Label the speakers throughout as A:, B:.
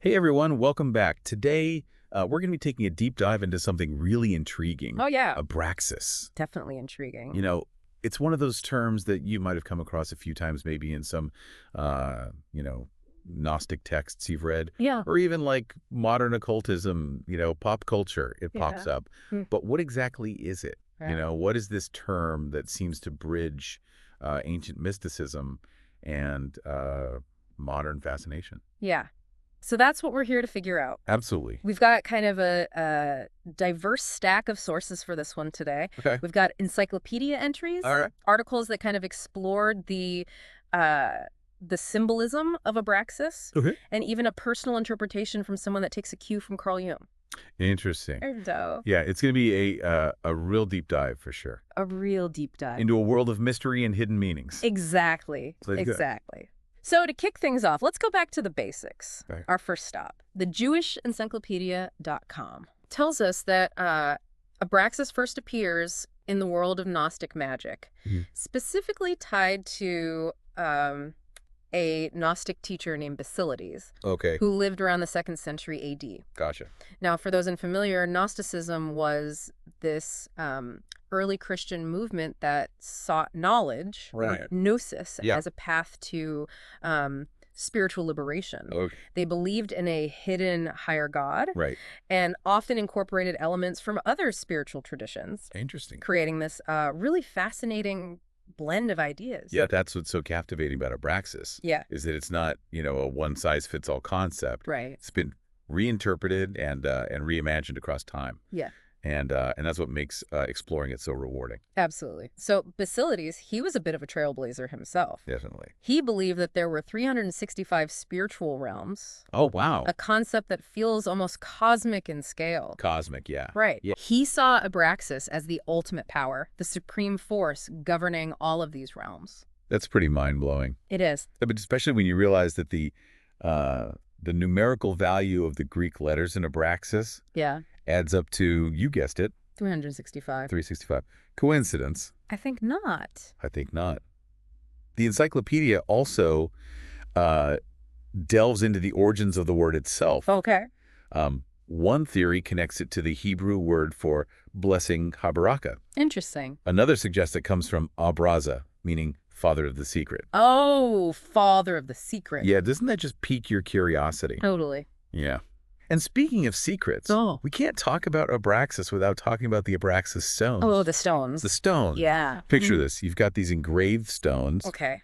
A: Hey everyone, welcome back. Today, we're going to be taking a deep dive into something really intriguing.
B: Oh, yeah.
A: Abraxas.
B: Definitely intriguing.
A: You know, it's one of those terms that you might have come across a few times, maybe in some, Gnostic texts you've read,
B: Yeah.
A: or even like modern occultism, pop culture, it pops
B: Yeah.
A: up.
B: Hmm.
A: But what exactly is it?
B: Yeah.
A: What is this term that seems to bridge ancient mysticism and modern fascination?
B: Yeah. So that's what we're here to figure out.
A: Absolutely.
B: We've got kind of a diverse stack of sources for this one today.
A: Okay.
B: We've got encyclopedia entries,
A: All right.
B: articles that kind of explored uh, the symbolism of Abraxas,
A: Okay.
B: and even a personal interpretation from someone that takes a cue from Carl Jung.
A: Interesting.
B: So
A: Yeah, it's going to be a real deep dive for sure
B: a real deep dive.
A: into a world of mystery and hidden meanings.
B: Exactly.
A: Let's go.
B: Exactly. So to kick things off, let's go back to the basics.
A: Okay.
B: Our first stop, the JewishEncyclopedia.com, tells us that Abraxas first appears in the world of Gnostic magic, specifically tied to a Gnostic teacher named Basilides,
A: Okay,
B: who lived around the 2nd century AD.
A: gotcha.
B: Now, for those unfamiliar, Gnosticism was this early Christian movement that sought knowledge,
A: Right.
B: gnosis,
A: Yeah.
B: as a path to spiritual liberation.
A: Okay,
B: They believed in a hidden higher God
A: right.
B: and often incorporated elements from other spiritual traditions,
A: Interesting.
B: creating this really fascinating blend of ideas.
A: Yeah, that's what's so captivating about Abraxas.
B: Yeah.
A: Is that it's not, a one-size-fits-all concept.
B: Right.
A: It's been reinterpreted and reimagined across time.
B: Yeah.
A: And that's what makes exploring it so rewarding.
B: Absolutely. So Basilides, he was a bit of a trailblazer himself.
A: Definitely.
B: He believed that there were 365 spiritual realms,
A: Oh, wow.
B: a concept that feels almost cosmic in scale.
A: Cosmic, yeah.
B: Right.
A: Yeah.
B: He saw Abraxas as the ultimate power, the supreme force governing all of these realms.
A: That's pretty mind-blowing.
B: It is.
A: But especially when you realize that the numerical value of the Greek letters in Abraxas
B: Yeah.
A: adds up to, you guessed it,
B: 365.
A: 365. Coincidence?
B: I think not.
A: I think not. The encyclopedia also delves into the origins of the word itself.
B: Okay.
A: One theory connects it to the Hebrew word for blessing, habaraka.
B: Interesting.
A: Another suggests it comes from abraza, meaning father of the secret.
B: Oh, father of the secret.
A: Yeah, doesn't that just pique your curiosity?
B: Totally.
A: Yeah. And speaking of secrets, we can't talk about Abraxas without talking about the Abraxas stones.
B: Oh, the stones.
A: The stones.
B: Yeah.
A: Picture this. You've got these engraved stones,
B: Okay.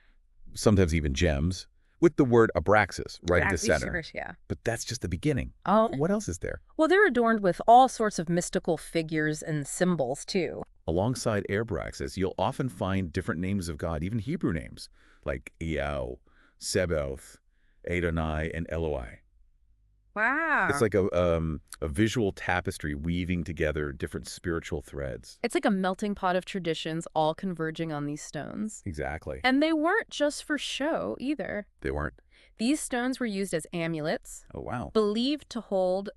A: sometimes even gems, with the word Abraxas right in the
B: Exactly,
A: center.
B: yeah.
A: But that's just the beginning.
B: Oh.
A: What else is there?
B: Well, they're adorned with all sorts of mystical figures and symbols, too.
A: Alongside Abraxas, you'll often find different names of God, even Hebrew names, like Yahweh, Sebaoth, Adonai, and Eloi.
B: Wow.
A: It's like a visual tapestry weaving together different spiritual threads.
B: It's like a melting pot of traditions all converging on these stones.
A: Exactly.
B: And they weren't just for show, either.
A: They weren't.
B: These stones were used as amulets,
A: Oh, wow.
B: believed to hold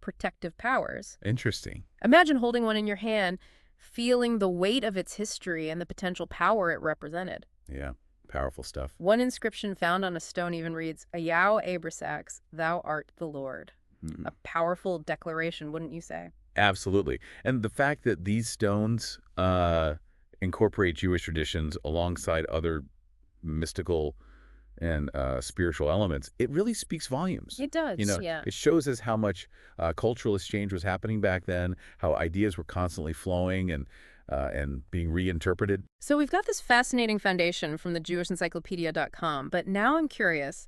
B: protective powers.
A: Interesting.
B: Imagine holding one in your hand, feeling the weight of its history and the potential power it represented.
A: Yeah. Powerful stuff.
B: One inscription found on a stone even reads, Ayao Abraxas, thou art the Lord. A powerful declaration, wouldn't you say?
A: Absolutely. And the fact that these stones incorporate Jewish traditions alongside other mystical and spiritual elements, it really speaks volumes.
B: It does, yeah.
A: It shows us how much cultural exchange was happening back then, how ideas were constantly flowing and being reinterpreted.
B: So we've got this fascinating foundation from the JewishEncyclopedia.com, but now I'm curious,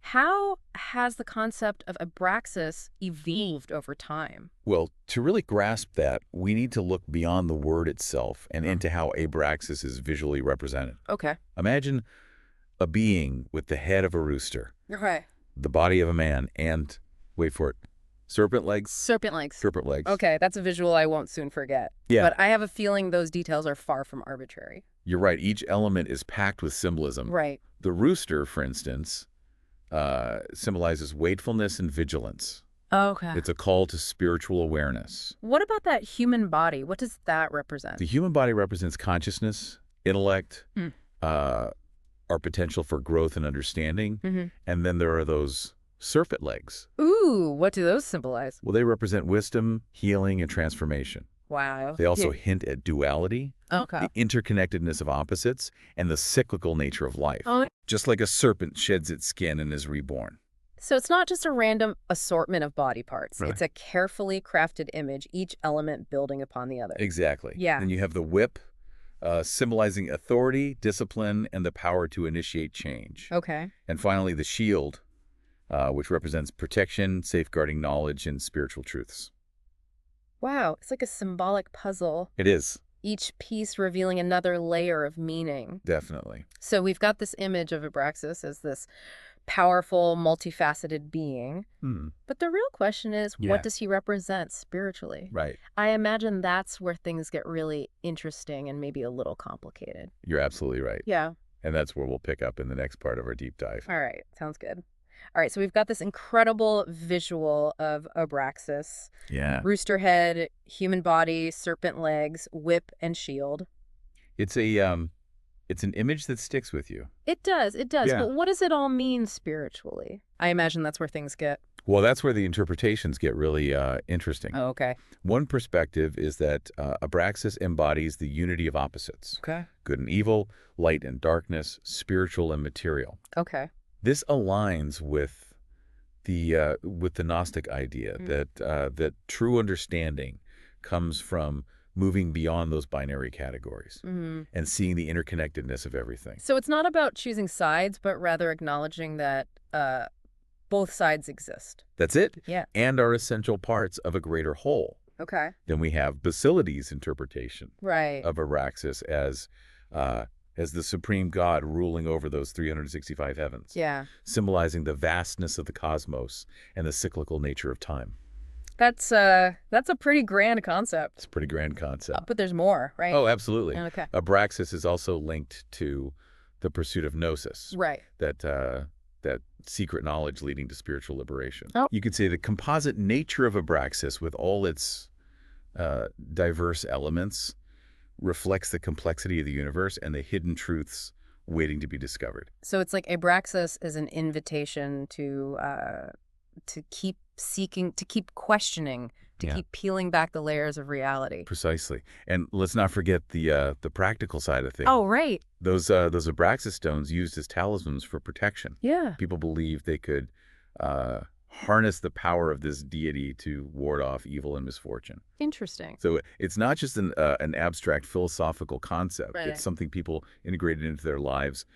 B: how has the concept of Abraxas evolved over time?
A: Well, to really grasp that, we need to look beyond the word itself and into how Abraxas is visually represented.
B: Okay.
A: Imagine a being with the head of a rooster,
B: Okay.
A: the body of a man, and, wait for it, serpent legs?
B: Serpent legs.
A: Serpent legs.
B: Okay, that's a visual I won't soon forget.
A: Yeah.
B: But I have a feeling those details are far from arbitrary.
A: You're right. Each element is packed with symbolism.
B: Right.
A: The rooster, for instance, symbolizes wakefulness and vigilance.
B: Okay.
A: It's a call to spiritual awareness.
B: What about that human body? What does that represent?
A: The human body represents consciousness, intellect, our potential for growth and understanding. And then there are those serpent legs.
B: Ooh, what do those symbolize?
A: Well, they represent wisdom, healing, and transformation.
B: Wow.
A: They also hint at duality,
B: Okay.
A: the interconnectedness of opposites, and the cyclical nature of life.
B: Oh,
A: Just like a serpent sheds its skin and is reborn.
B: so it's not just a random assortment of body parts.
A: Right.
B: It's a carefully crafted image, each element building upon the other.
A: Exactly.
B: Yeah.
A: And you have the whip, symbolizing authority, discipline, and the power to initiate change.
B: Okay.
A: And finally, the shield, which represents protection, safeguarding knowledge, and spiritual truths.
B: Wow, it's like a symbolic puzzle,
A: It is,
B: each piece revealing another layer of meaning.
A: definitely.
B: So we've got this image of Abraxas as this powerful, multifaceted being. But the real question is,
A: Yeah.
B: what does he represent spiritually?
A: Right.
B: I imagine that's where things get really interesting and maybe a little complicated.
A: You're absolutely right.
B: Yeah.
A: And that's where we'll pick up in the next part of our deep dive.
B: All right. Sounds good. All right. So we've got this incredible visual of Abraxas.
A: Yeah.
B: Rooster head, human body, serpent legs, whip, and shield.
A: It's it's an image that sticks with you.
B: It does.
A: Yeah.
B: But what does it all mean spiritually? I imagine that's where things get...
A: Well, that's where the interpretations get really interesting.
B: Oh, okay.
A: One perspective is that Abraxas embodies the unity of opposites.
B: Okay.
A: Good and evil, light and darkness, spiritual and material.
B: Okay.
A: This aligns with the Gnostic idea that true understanding comes from moving beyond those binary categories and seeing the interconnectedness of everything.
B: So it's not about choosing sides, but rather acknowledging that both sides exist.
A: That's it.
B: Yeah.
A: And are essential parts of a greater whole.
B: Okay.
A: Then we have Basilides' interpretation
B: Right.
A: of Abraxas as the supreme god ruling over those 365 heavens,
B: Yeah.
A: symbolizing the vastness of the cosmos and the cyclical nature of time.
B: That's a pretty grand concept.
A: It's a pretty grand concept.
B: But there's more, right?
A: Oh, absolutely.
B: Okay.
A: Abraxas is also linked to the pursuit of gnosis,
B: Right.
A: that secret knowledge leading to spiritual liberation.
B: Oh.
A: You could say the composite nature of Abraxas with all its diverse elements reflects the complexity of the universe and the hidden truths waiting to be discovered.
B: So it's like Abraxas is an invitation to keep seeking, to keep questioning, to keep peeling back the layers of reality.
A: Precisely. And let's not forget the practical side of things.
B: Oh, right.
A: Those Abraxas stones used as talismans for protection.
B: Yeah.
A: People believed they could harness the power of this deity to ward off evil and misfortune.
B: Interesting.
A: So it's not just an abstract philosophical concept.
B: Right.
A: It's something people integrated into their lives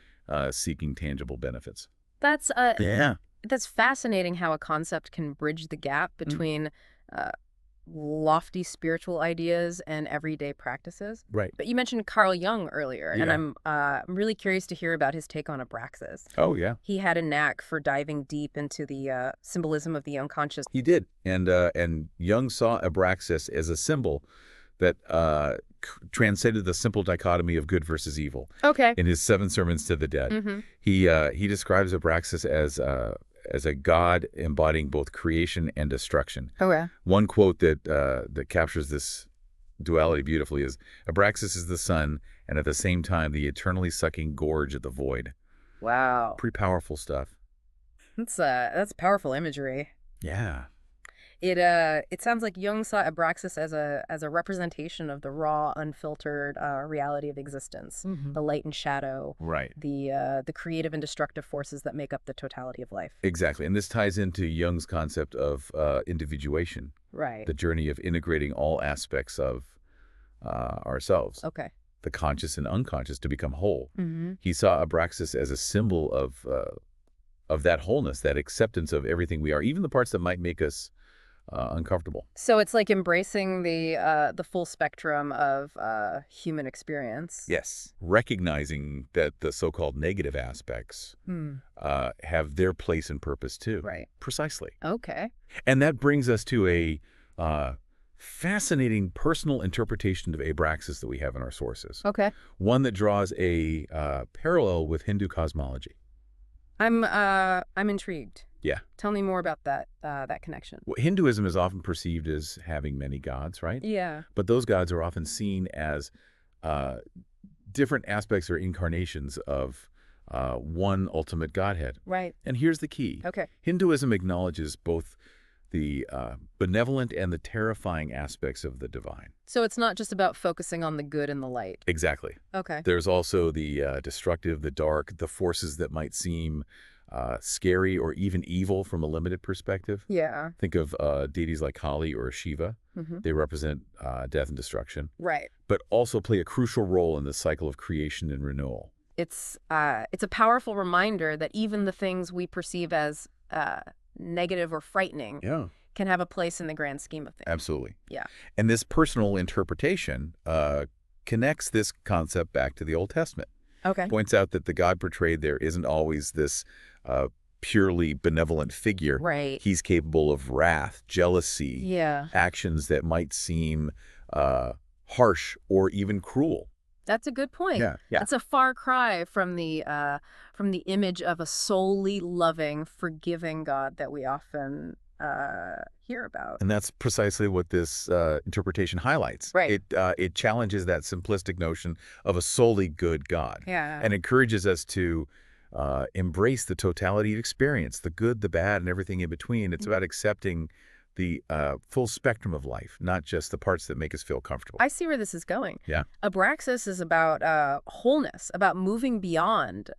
A: seeking tangible benefits.
B: That's
A: Yeah.
B: that's fascinating how a concept can bridge the gap between lofty spiritual ideas and everyday practices.
A: Right.
B: But you mentioned Carl Jung earlier, and
A: Yeah.
B: I'm really curious to hear about his take on Abraxas.
A: Oh, yeah.
B: He had a knack for diving deep into the symbolism of the unconscious.
A: He did. And Jung saw Abraxas as a symbol that transcended the simple dichotomy of good versus evil.
B: Okay.
A: In his 7 Sermons to the Dead.
B: Mm-hmm.
A: He describes Abraxas as a god embodying both creation and destruction.
B: Okay.
A: One quote that captures this duality beautifully is, Abraxas is the sun and at the same time the eternally sucking gorge of the void.
B: Wow.
A: Pretty powerful stuff.
B: That's powerful imagery.
A: Yeah.
B: It sounds like Jung saw Abraxas as a representation of the raw, unfiltered reality of existence, the light and shadow,
A: Right.
B: the creative and destructive forces that make up the totality of life.
A: Exactly. And this ties into Jung's concept of individuation,
B: Right.
A: the journey of integrating all aspects of ourselves,
B: Okay.
A: the conscious and unconscious, to become whole.
B: Mm-hmm.
A: He saw Abraxas as a symbol of that wholeness, that acceptance of everything we are, even the parts that might make us uncomfortable.
B: So it's like embracing the full spectrum of human experience.
A: Yes. Recognizing that the so-called negative aspects have their place and purpose too.
B: Right.
A: Precisely.
B: Okay.
A: And that brings us to a fascinating personal interpretation of Abraxas that we have in our sources.
B: Okay.
A: One that draws a parallel with Hindu cosmology.
B: I'm intrigued.
A: Yeah.
B: Tell me more about that connection.
A: Well, Hinduism is often perceived as having many gods, right?
B: Yeah.
A: But those gods are often seen as different aspects or incarnations of one ultimate Godhead.
B: Right.
A: And here's the key.
B: Okay.
A: Hinduism acknowledges both the benevolent and the terrifying aspects of the divine.
B: So it's not just about focusing on the good and the light.
A: Exactly.
B: Okay.
A: There's also the destructive, the dark, the forces that might seem scary or even evil from a limited perspective.
B: Yeah.
A: Think of deities like Kali or Shiva. They represent death and destruction,
B: Right.
A: but also play a crucial role in the cycle of creation and renewal.
B: It's a powerful reminder that even the things we perceive as negative or frightening
A: Yeah.
B: can have a place in the grand scheme of things.
A: Absolutely.
B: Yeah.
A: And this personal interpretation connects this concept back to the Old Testament.
B: Okay.
A: Points out that the God portrayed there isn't always this purely benevolent figure.
B: Right.
A: He's capable of wrath, jealousy,
B: Yeah.
A: actions that might seem harsh or even cruel.
B: That's a good point.
A: Yeah.
B: That's a far cry from the image of a solely loving, forgiving God that we often hear about.
A: And that's precisely what this interpretation highlights.
B: Right.
A: It challenges that simplistic notion of a solely good God.
B: Yeah.
A: And encourages us to embrace the totality of experience, the good, the bad, and everything in between. It's about accepting the full spectrum of life, not just the parts that make us feel comfortable.
B: I see where this is going.
A: Yeah.
B: Abraxas is about wholeness, about moving beyond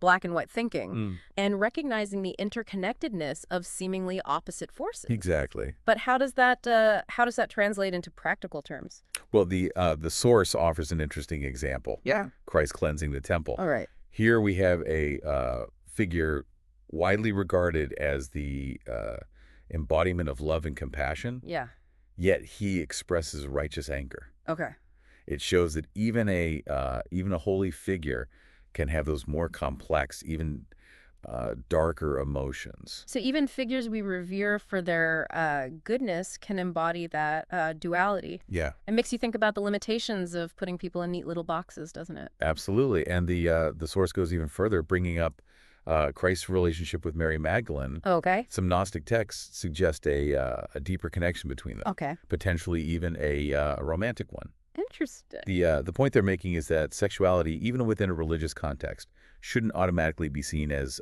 B: black and white thinking and recognizing the interconnectedness of seemingly opposite forces.
A: Exactly.
B: But how does that translate into practical terms?
A: Well, the source offers an interesting example.
B: Yeah.
A: Christ cleansing the temple.
B: All right.
A: Here we have a figure widely regarded as the embodiment of love and compassion,
B: Yeah.
A: yet he expresses righteous anger.
B: Okay.
A: It shows that even a holy figure can have those more complex, even darker emotions.
B: So even figures we revere for their goodness can embody that duality.
A: Yeah,
B: It makes you think about the limitations of putting people in neat little boxes, doesn't it?
A: absolutely. And the source goes even further, bringing up Christ's relationship with Mary Magdalene.
B: Okay.
A: Some Gnostic texts suggest a deeper connection between them,
B: Okay.
A: potentially even a romantic one.
B: Interesting.
A: The point they're making is that sexuality, even within a religious context, shouldn't automatically be seen as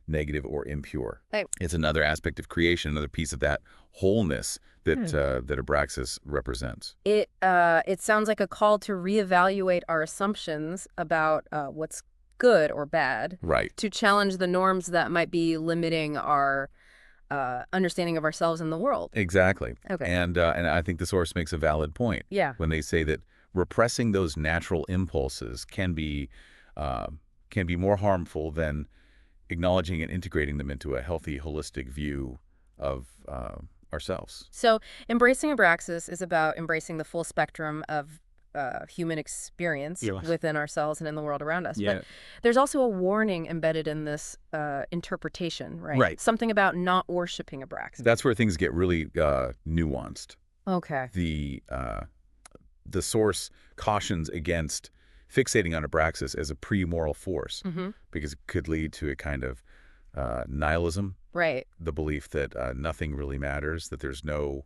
A: negative or impure.
B: Right.
A: It's another aspect of creation, another piece of that wholeness that that Abraxas represents.
B: It sounds like a call to reevaluate our assumptions about what's good or bad,
A: Right.
B: to challenge the norms that might be limiting our understanding of ourselves and the world.
A: Exactly.
B: Okay.
A: And I think the source makes a valid point
B: Yeah.
A: when they say that repressing those natural impulses can be more harmful than acknowledging and integrating them into a healthy, holistic view of ourselves.
B: So embracing Abraxas is about embracing the full spectrum of human experience within ourselves and in the world around us.
A: Yeah.
B: But there's also a warning embedded in this interpretation, right?
A: Right.
B: Something about not worshiping Abraxas.
A: That's where things get really nuanced.
B: Okay.
A: The source cautions against fixating on Abraxas as a pre-moral force because it could lead to a kind of nihilism,
B: Right.
A: the belief that nothing really matters, that there's no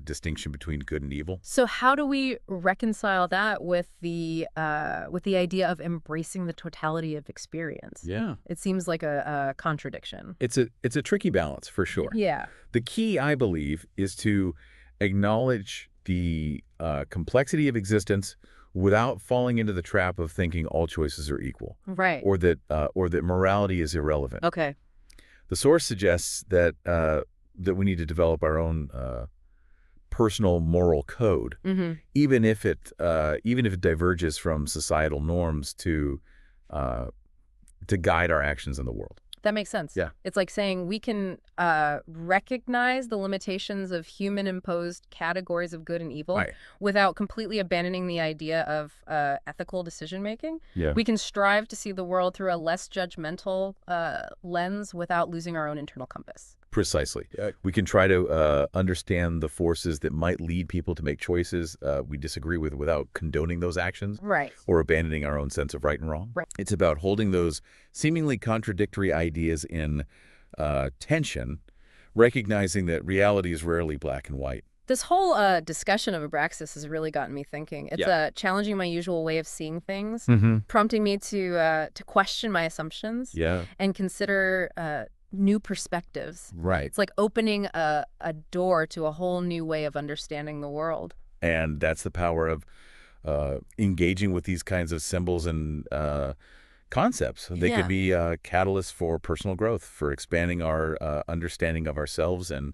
A: distinction between good and evil.
B: So how do we reconcile that with the idea of embracing the totality of experience?
A: Yeah.
B: It seems like a contradiction.
A: It's a tricky balance for sure.
B: Yeah.
A: The key, I believe, is to acknowledge the complexity of existence without falling into the trap of thinking all choices are equal,
B: Right.
A: or that morality is irrelevant.
B: Okay.
A: The source suggests that we need to develop our own personal moral code, even if it diverges from societal norms to guide our actions in the world.
B: That makes sense.
A: Yeah.
B: It's like saying we can recognize the limitations of human-imposed categories of good and evil
A: Right.
B: without completely abandoning the idea of ethical decision-making.
A: Yeah.
B: We can strive to see the world through a less judgmental lens without losing our own internal compass.
A: Precisely. We can try to understand the forces that might lead people to make choices we disagree with without condoning those actions
B: Right.
A: or abandoning our own sense of right and wrong.
B: Right.
A: It's about holding those seemingly contradictory ideas in tension, recognizing that reality is rarely black and white.
B: This whole discussion of Abraxas has really gotten me thinking. It's challenging my usual way of seeing things, prompting me to question my assumptions and consider new perspectives.
A: Right.
B: It's like opening a door to a whole new way of understanding the world.
A: And that's the power of engaging with these kinds of symbols and concepts. They could be catalysts for personal growth, for expanding our understanding of ourselves and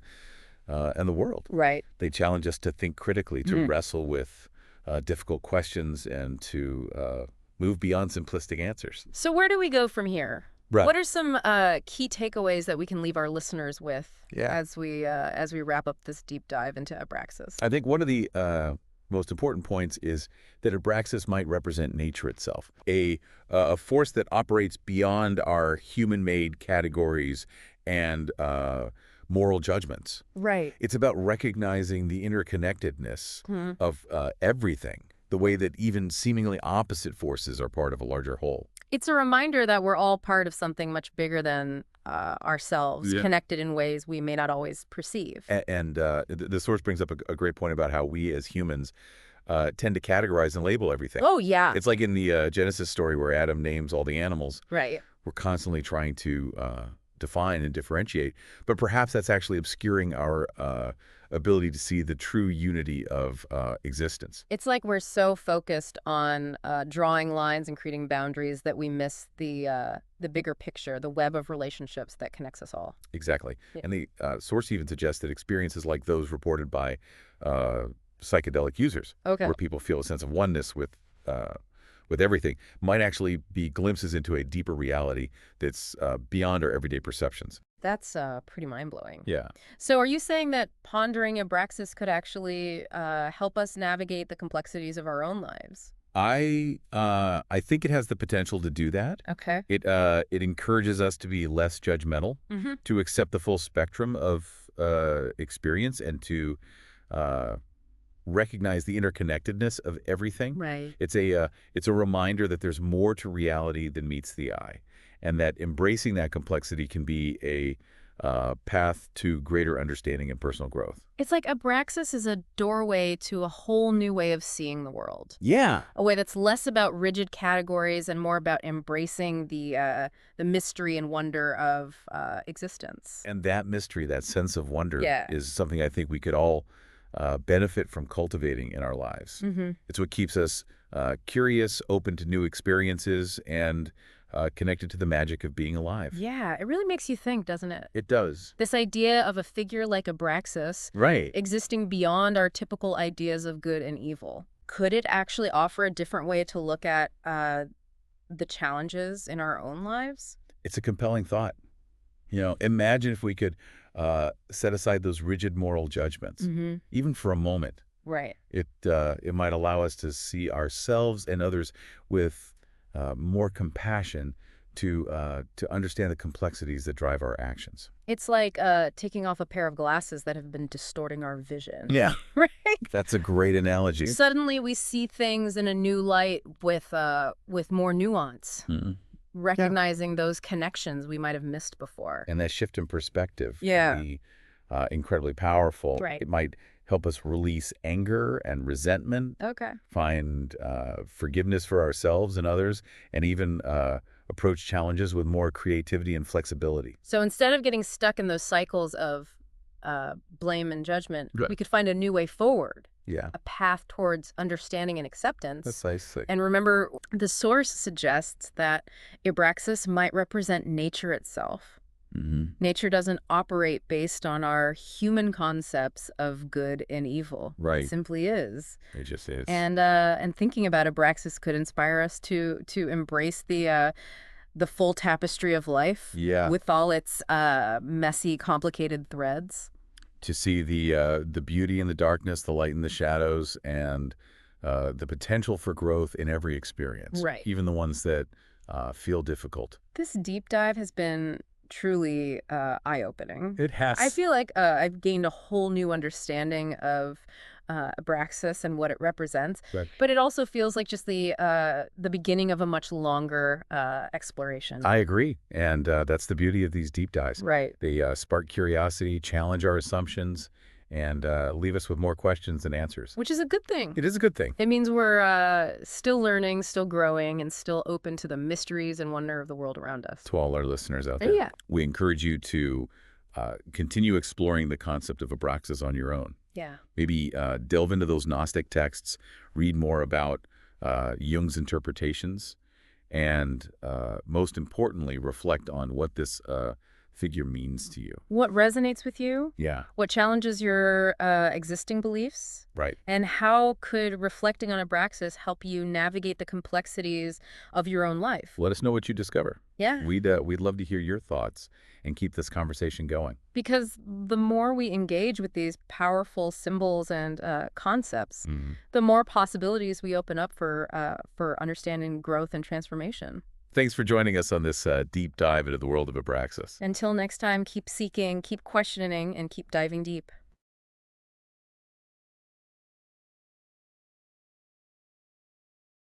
A: the world.
B: Right.
A: They challenge us to think critically, to wrestle with difficult questions, and to move beyond simplistic answers.
B: So where do we go from here?
A: Right.
B: What are some key takeaways that we can leave our listeners with as we wrap up this deep dive into Abraxas?
A: I think one of the most important points is that Abraxas might represent nature itself, a force that operates beyond our human-made categories and moral judgments.
B: Right.
A: It's about recognizing the interconnectedness of everything, the way that even seemingly opposite forces are part of a larger whole.
B: It's a reminder that we're all part of something much bigger than ourselves, connected in ways we may not always perceive.
A: And the source brings up a great point about how we as humans tend to categorize and label everything.
B: Oh, yeah.
A: It's like in the Genesis story where Adam names all the animals.
B: Right.
A: We're constantly trying to define and differentiate, but perhaps that's actually obscuring our ability to see the true unity of existence.
B: It's like we're so focused on drawing lines and creating boundaries that we miss the bigger picture, the web of relationships that connects us all.
A: Exactly. And the source even suggests that experiences like those reported by psychedelic users, where people feel a sense of oneness with everything, might actually be glimpses into a deeper reality that's beyond our everyday perceptions.
B: That's pretty mind-blowing.
A: Yeah.
B: So are you saying that pondering Abraxas could actually help us navigate the complexities of our own lives?
A: I think it has the potential to do that.
B: Okay.
A: It encourages us to be less judgmental, to accept the full spectrum of experience, and to recognize the interconnectedness of everything.
B: Right.
A: It's a reminder that there's more to reality than meets the eye, and that embracing that complexity can be a path to greater understanding and personal growth.
B: It's like Abraxas is a doorway to a whole new way of seeing the world.
A: Yeah.
B: A way that's less about rigid categories and more about embracing the mystery and wonder of existence.
A: And that mystery, that sense of wonder, is something I think we could all benefit from cultivating in our lives. It's what keeps us curious, open to new experiences, and connected to the magic of being alive.
B: Yeah, it really makes you think, doesn't it?
A: It does.
B: This idea of a figure like Abraxas existing beyond our typical ideas of good and evil. Could it actually offer a different way to look at the challenges in our own lives?
A: It's a compelling thought. Imagine if we could set aside those rigid moral judgments, even for a moment.
B: Right.
A: It might allow us to see ourselves and others with more compassion, to understand the complexities that drive our actions.
B: It's like taking off a pair of glasses that have been distorting our vision.
A: Yeah.
B: Right?
A: That's a great analogy.
B: Suddenly we see things in a new light with more nuance. Recognizing those connections we might have missed before.
A: And that shift in perspective can be incredibly powerful.
B: Right.
A: It might help us release anger and resentment, find forgiveness for ourselves and others, and even approach challenges with more creativity and flexibility.
B: So instead of getting stuck in those cycles of blame and judgment, we could find a new way forward.
A: Yeah.
B: A path towards understanding and acceptance.
A: Precisely.
B: And remember, the source suggests that Abraxas might represent nature itself. Nature doesn't operate based on our human concepts of good and evil.
A: Right.
B: It simply is.
A: It just is.
B: And thinking about Abraxas could inspire us to embrace the full tapestry of life.
A: Yeah.
B: With all its messy, complicated threads.
A: To see the beauty in the darkness, the light in the shadows, and the potential for growth in every experience.
B: Right.
A: Even the ones that feel difficult.
B: This deep dive has been truly eye-opening.
A: It has.
B: I feel like I've gained a whole new understanding of Abraxas and what it represents.
A: Right.
B: But it also feels like just the beginning of a much longer exploration.
A: I agree. And that's the beauty of these deep dives.
B: Right.
A: They spark curiosity, challenge our assumptions, and leave us with more questions and answers.
B: Which is a good thing.
A: It is a good thing.
B: It means we're still learning, still growing, and still open to the mysteries and wonder of the world around us.
A: To all our listeners out there.
B: Yeah.
A: We encourage you to continue exploring the concept of Abraxas on your own.
B: Yeah.
A: Maybe delve into those Gnostic texts, read more about Jung's interpretations, and most importantly, reflect on what this figure means to you.
B: What resonates with you?
A: Yeah,
B: What challenges your existing beliefs?
A: right.
B: And how could reflecting on Abraxas help you navigate the complexities of your own life?
A: Let us know what you discover.
B: Yeah.
A: We'd love to hear your thoughts and keep this conversation going.
B: Because the more we engage with these powerful symbols and concepts, the more possibilities we open up for understanding growth and transformation.
A: Thanks for joining us on this deep dive into the world of Abraxas.
B: Until next time, keep seeking, keep questioning, and keep diving deep.